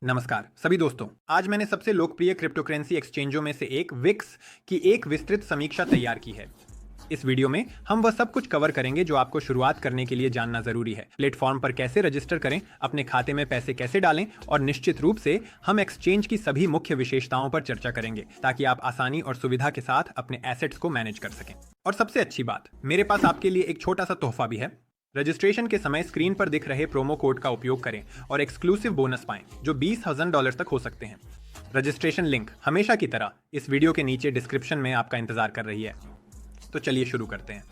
नमस्कार सभी दोस्तों। आज मैंने सबसे लोकप्रिय क्रिप्टोकरेंसी एक्सचेंजों में से एक विक्स की एक विस्तृत समीक्षा तैयार की है। इस वीडियो में हम वह सब कुछ कवर करेंगे जो आपको शुरुआत करने के लिए जानना जरूरी है। प्लेटफॉर्म पर कैसे रजिस्टर करें, अपने खाते में पैसे कैसे डालें और निश्चित रूप से हम एक्सचेंज की सभी मुख्य विशेषताओं पर चर्चा करेंगे ताकि आप आसानी और सुविधा के साथ अपने एसेट्स को मैनेज कर सकें। और सबसे अच्छी बात, मेरे पास आपके लिए एक छोटा सा तोहफा भी है। रजिस्ट्रेशन के समय स्क्रीन पर दिख रहे प्रोमो कोड का उपयोग करें और एक्सक्लूसिव बोनस पाएं जो $20,000 तक हो सकते हैं। रजिस्ट्रेशन लिंक हमेशा की तरह इस वीडियो के नीचे डिस्क्रिप्शन में आपका इंतजार कर रही है। तो चलिए शुरू करते हैं।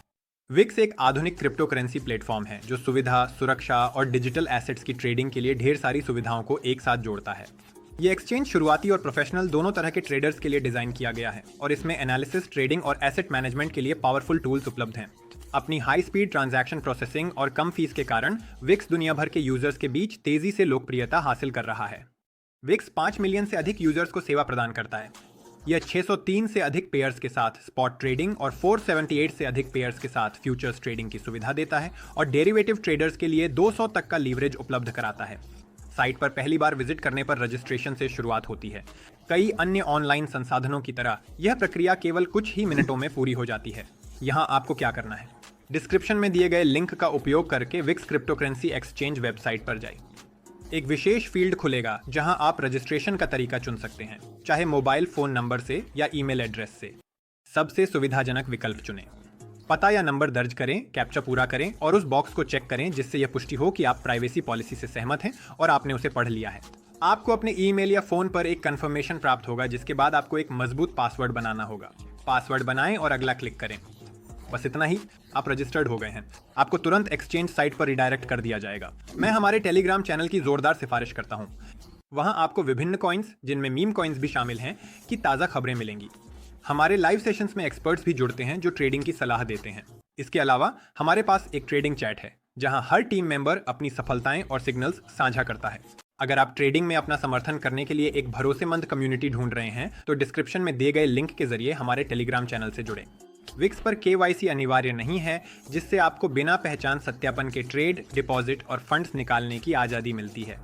विक्स एक आधुनिक क्रिप्टोकरेंसी प्लेटफॉर्म है जो सुविधा, सुरक्षा और डिजिटल एसेट्स की ट्रेडिंग के लिए ढेर सारी सुविधाओं को एक साथ जोड़ता है। ये एक्सचेंज शुरुआती और प्रोफेशनल दोनों तरह के ट्रेडर्स के लिए डिजाइन किया गया है और इसमें एनालिसिस, ट्रेडिंग और एसेट मैनेजमेंट के लिए पावरफुल टूल्स उपलब्ध हैं। अपनी हाई स्पीड ट्रांजैक्शन प्रोसेसिंग और कम फीस के कारण विक्स दुनिया भर के यूजर्स के बीच तेजी से लोकप्रियता हासिल कर रहा है। विक्स 5 मिलियन से अधिक यूजर्स को सेवा प्रदान करता है। यह 603 से अधिक पेयर्स के साथ स्पॉट ट्रेडिंग और 478 से अधिक पेयर्स के साथ फ्यूचर्स ट्रेडिंग की सुविधा देता है और डेरिवेटिव ट्रेडर्स के लिए 200 तक का लीवरेज उपलब्ध कराता है। साइट पर पहली बार विजिट करने पर रजिस्ट्रेशन से शुरुआत होती है। कई अन्य ऑनलाइन संसाधनों की तरह यह प्रक्रिया केवल कुछ ही मिनटों में पूरी हो जाती है। यहाँ आपको क्या करना है, डिस्क्रिप्शन में दिए गए लिंक का उपयोग करके विक्स क्रिप्टोकरेंसी एक्सचेंज वेबसाइट पर जाइए। एक विशेष फील्ड खुलेगा जहां आप रजिस्ट्रेशन का तरीका चुन सकते हैं, चाहे मोबाइल फोन नंबर से या ईमेल एड्रेस से। सबसे सुविधाजनक विकल्प चुनें। पता या नंबर दर्ज करें, कैप्चा पूरा करें और उस बॉक्स को चेक करें जिससे यह पुष्टि हो कि आप प्राइवेसी पॉलिसी से सहमत हैं और आपने उसे पढ़ लिया है। आपको अपने ईमेल या फोन पर एक कंफर्मेशन प्राप्त होगा जिसके बाद आपको एक मजबूत पासवर्ड बनाना होगा। पासवर्ड बनाएं और अगला क्लिक करें। बस इतना ही, आप रजिस्टर्ड हो गए हैं। आपको तुरंत एक्सचेंज साइट पर रिडायरेक्ट कर दिया जाएगा। मैं हमारे टेलीग्राम चैनल की जोरदार सिफारिश करता हूं। वहां आपको विभिन्न कॉइन्स, जिनमें मीम कॉइन्स भी शामिल हैं, की ताज़ा खबरें मिलेंगी। हमारे लाइव सेशंस में एक्सपर्ट्स भी जुड़ते हैं जो ट्रेडिंग की सलाह देते हैं। इसके अलावा हमारे पास एक ट्रेडिंग चैट है जहां हर टीम मेंबर अपनी सफलताएं और सिग्नल्स साझा करता है। अगर आप ट्रेडिंग में अपना समर्थन करने के लिए एक भरोसेमंद कम्युनिटी ढूंढ रहे हैं तो डिस्क्रिप्शन में दिए गए लिंक के जरिए हमारे टेलीग्राम चैनल से जुड़ें। विक्स पर KYC अनिवार्य नहीं है, जिससे आपको बिना पहचान सत्यापन के ट्रेड, डिपॉजिट और फंड्स निकालने की आज़ादी मिलती है।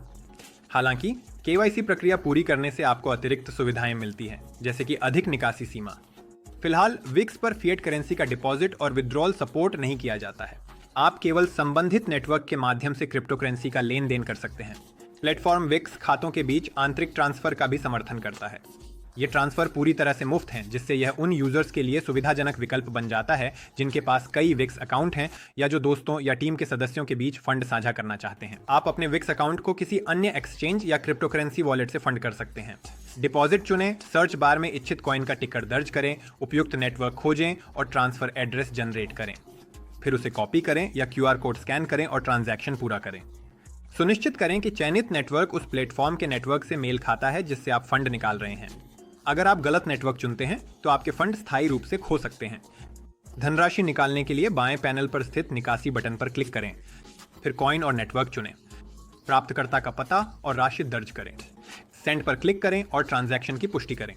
हालांकि KYC प्रक्रिया पूरी करने से आपको अतिरिक्त सुविधाएं मिलती हैं, जैसे कि अधिक निकासी सीमा। फिलहाल विक्स पर फिएट करेंसी का डिपॉजिट और विड्रॉल सपोर्ट नहीं किया जाता है। आप केवल संबंधित नेटवर्क के माध्यम से क्रिप्टोकरेंसी का लेन देन कर सकते हैं। प्लेटफॉर्म विक्स खातों के बीच आंतरिक ट्रांसफर का भी समर्थन करता है। ये ट्रांसफर पूरी तरह से मुफ्त हैं, जिससे यह उन यूजर्स के लिए सुविधाजनक विकल्प बन जाता है जिनके पास कई विक्स अकाउंट हैं या जो दोस्तों या टीम के सदस्यों के बीच फंड साझा करना चाहते हैं। आप अपने विक्स अकाउंट को किसी अन्य एक्सचेंज या क्रिप्टोकरेंसी वॉलेट से फंड कर सकते हैं। डिपॉजिट चुनें, सर्च बार में इच्छित कॉइन का टिकर दर्ज करें, उपयुक्त नेटवर्क खोजें और ट्रांसफर एड्रेस जनरेट करें। फिर उसे कॉपी करें या QR कोड स्कैन करें और ट्रांजैक्शन पूरा करें। सुनिश्चित करें कि चयनित नेटवर्क उस प्लेटफॉर्म के नेटवर्क से मेल खाता है जिससे आप फंड निकाल रहे हैं। अगर आप गलत नेटवर्क चुनते हैं तो आपके फंड स्थायी रूप से खो सकते हैं। धनराशि निकालने के लिए बाएं पैनल पर स्थित निकासी बटन पर क्लिक करें, फिर कॉइन और नेटवर्क चुनें। प्राप्तकर्ता का पता और राशि दर्ज करें। सेंड पर क्लिक करें और ट्रांजैक्शन की पुष्टि करें।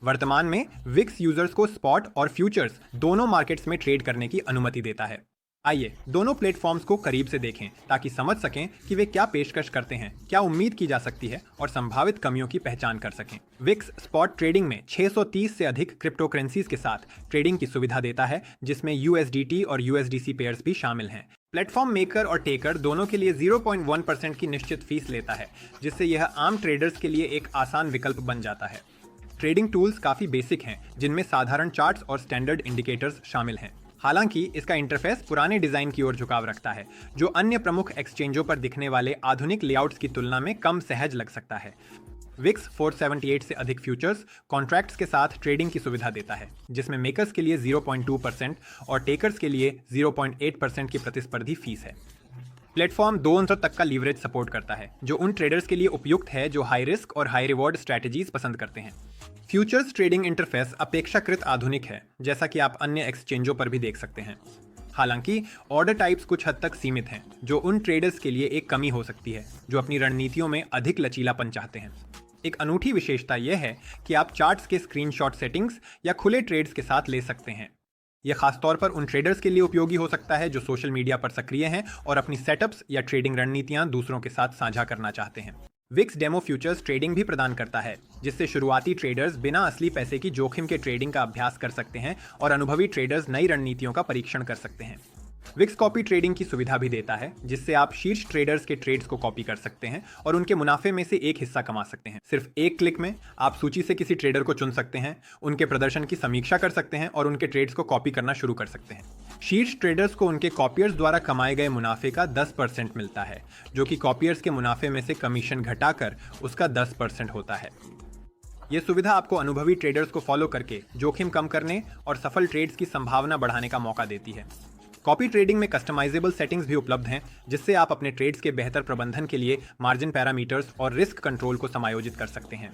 वर्तमान में विक्स यूजर्स को स्पॉट और फ्यूचर्स दोनों मार्केट्स में ट्रेड करने की अनुमति देता है। आइए दोनों प्लेटफॉर्म्स को करीब से देखें ताकि समझ सकें कि वे क्या पेशकश करते हैं, क्या उम्मीद की जा सकती है और संभावित कमियों की पहचान कर सकें। विक्स स्पॉट ट्रेडिंग में 630 से अधिक क्रिप्टोकरेंसीज के साथ ट्रेडिंग की सुविधा देता है, जिसमें USDT और USDC पेयर्स भी शामिल हैं। प्लेटफॉर्म मेकर और टेकर दोनों के लिए 0.1% की निश्चित फीस लेता है, जिससे यह आम ट्रेडर्स के लिए एक आसान विकल्प बन जाता है। ट्रेडिंग टूल्स काफ़ी बेसिक हैं, जिनमें साधारण चार्ट्स और स्टैंडर्ड इंडिकेटर्स शामिल हैं। हालांकि इसका इंटरफेस पुराने डिजाइन की ओर झुकाव रखता है, जो अन्य प्रमुख एक्सचेंजों पर दिखने वाले आधुनिक लेआउट्स की तुलना में कम सहज लग सकता है। विक्स 478 से अधिक फ्यूचर्स कॉन्ट्रैक्ट्स के साथ ट्रेडिंग की सुविधा देता है, जिसमें मेकर्स के लिए 0.2% और टेकर्स के लिए 0.8% की प्रतिस्पर्धी फीस है। प्लेटफॉर्म 200 तक का लीवरेज सपोर्ट करता है, जो उन ट्रेडर्स के लिए उपयुक्त है जो हाई रिस्क और हाई रिवॉर्ड स्ट्रैटेजीज पसंद करते हैं। फ्यूचर्स ट्रेडिंग इंटरफेस अपेक्षाकृत आधुनिक है, जैसा कि आप अन्य एक्सचेंजों पर भी देख सकते हैं। हालांकि ऑर्डर टाइप्स कुछ हद तक सीमित हैं, जो उन ट्रेडर्स के लिए एक कमी हो सकती है जो अपनी रणनीतियों में अधिक लचीलापन चाहते हैं। एक अनूठी विशेषता यह है कि आप चार्ट्स के स्क्रीनशॉट सेटिंग्स या खुले ट्रेड्स के साथ ले सकते हैं। यह खासतौर पर उन ट्रेडर्स के लिए उपयोगी हो सकता है जो सोशल मीडिया पर सक्रिय हैं और अपनी सेटअप्स या ट्रेडिंग रणनीतियां दूसरों के साथ साझा करना चाहते हैं। विक्स डेमो फ्यूचर्स ट्रेडिंग भी प्रदान करता है, जिससे शुरुआती ट्रेडर्स बिना असली पैसे की जोखिम के ट्रेडिंग का अभ्यास कर सकते हैं और अनुभवी ट्रेडर्स नई रणनीतियों का परीक्षण कर सकते हैं। विक्स कॉपी ट्रेडिंग की सुविधा भी देता है, जिससे आप शीर्ष ट्रेडर्स के ट्रेड्स को कॉपी कर सकते हैं और उनके मुनाफे में से एक हिस्सा कमा सकते हैं। सिर्फ एक क्लिक में आप सूची से किसी ट्रेडर को चुन सकते हैं, उनके प्रदर्शन की समीक्षा कर सकते हैं और उनके ट्रेड्स को कॉपी करना शुरू कर सकते हैं। शीर्ष ट्रेडर्स को उनके कॉपियर्स द्वारा कमाए गए मुनाफे का 10% मिलता है, जो कि कॉपियर्स के मुनाफे में से कमीशन घटाकर उसका 10% होता है। यह सुविधा आपको अनुभवी ट्रेडर्स को फॉलो करके जोखिम कम करने और सफल ट्रेड्स की संभावना बढ़ाने का मौका देती है। कॉपी ट्रेडिंग में कस्टमाइजेबल सेटिंग्स भी उपलब्ध हैं, जिससे आप अपने ट्रेड्स के बेहतर प्रबंधन के लिए मार्जिन पैरामीटर्स और रिस्क कंट्रोल को समायोजित कर सकते हैं।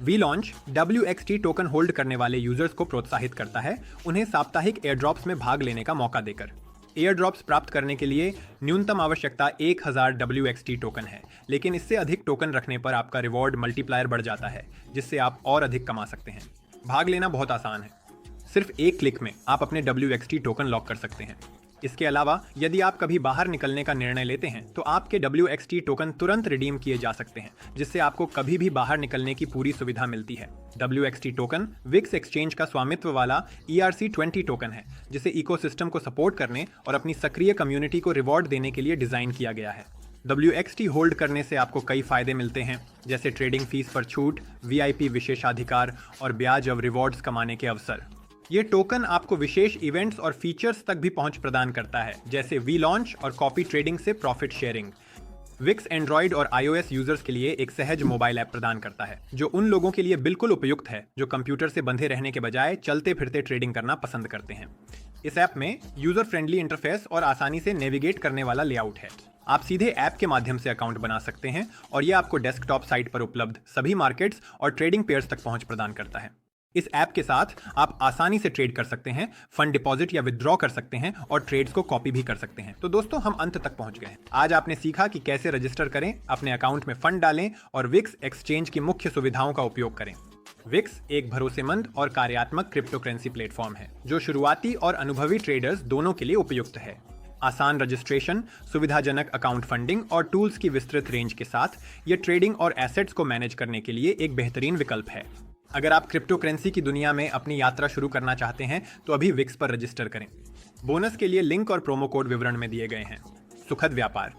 We launch WXT token hold करने वाले यूजर्स को प्रोत्साहित करता है, उन्हें साप्ताहिक एयरड्रॉप्स में भाग लेने का मौका देकर। एयरड्रॉप्स प्राप्त करने के लिए न्यूनतम आवश्यकता 1000 WXT टोकन है, लेकिन इससे अधिक टोकन रखने पर आपका रिवॉर्ड मल्टीप्लायर बढ़ जाता है, जिससे आप और अधिक कमा सकते हैं। भाग लेना बहुत आसान है, सिर्फ एक क्लिक में आप अपने WXT टोकन लॉक कर सकते हैं। इसके अलावा यदि आप कभी बाहर निकलने का निर्णय लेते हैं तो आपके WXT टोकन तुरंत रिडीम किए जा सकते हैं, जिससे आपको कभी भी बाहर निकलने की पूरी सुविधा मिलती है। WXT टोकन विक्स एक्सचेंज का स्वामित्व वाला ERC20 टोकन है, जिसे इकोसिस्टम को सपोर्ट करने और अपनी सक्रिय कम्युनिटी को रिवॉर्ड देने के लिए डिजाइन किया गया है। WXT होल्ड करने से आपको कई फायदे मिलते हैं, जैसे ट्रेडिंग फीस पर छूट, VIP विशेषाधिकार और ब्याज और रिवॉर्ड्स कमाने के अवसर। ये टोकन आपको विशेष इवेंट्स और फीचर्स तक भी पहुंच प्रदान करता है, जैसे वी लॉन्च और कॉपी ट्रेडिंग से प्रॉफिट शेयरिंग। विक्स एंड्रॉइड और iOS यूजर्स के लिए एक सहज मोबाइल ऐप प्रदान करता है, जो उन लोगों के लिए बिल्कुल उपयुक्त है जो कंप्यूटर से बंधे रहने के बजाय चलते फिरते ट्रेडिंग करना पसंद करते हैं। इस ऐप में यूजर फ्रेंडली इंटरफेस और आसानी से नेविगेट करने वाला लेआउट है। आप सीधे ऐप के माध्यम से अकाउंट बना सकते हैं और यह आपको डेस्कटॉप साइट पर उपलब्ध सभी मार्केट्स और ट्रेडिंग पेयर्स तक पहुंच प्रदान करता है। इस ऐप के साथ आप आसानी से ट्रेड कर सकते हैं, फंड डिपॉजिट या विथड्रॉ कर सकते हैं और ट्रेड्स को कॉपी भी कर सकते हैं। तो दोस्तों, हम अंत तक पहुंच गए हैं। आज आपने सीखा कि कैसे रजिस्टर करें, अपने अकाउंट में फंड डालें और विक्स एक्सचेंज की मुख्य सुविधाओं का उपयोग करें। विक्स एक भरोसेमंद और कार्यात्मक क्रिप्टो करेंसी प्लेटफॉर्म है, जो शुरुआती और अनुभवी ट्रेडर्स दोनों के लिए उपयुक्त है। आसान रजिस्ट्रेशन, सुविधाजनक अकाउंट फंडिंग और टूल्स की विस्तृत रेंज के साथ ये ट्रेडिंग और एसेट्स को मैनेज करने के लिए एक बेहतरीन विकल्प है। अगर आप क्रिप्टो करेंसी की दुनिया में अपनी यात्रा शुरू करना चाहते हैं तो अभी विक्स पर रजिस्टर करें। बोनस के लिए लिंक और प्रोमो कोड विवरण में दिए गए हैं। सुखद व्यापार।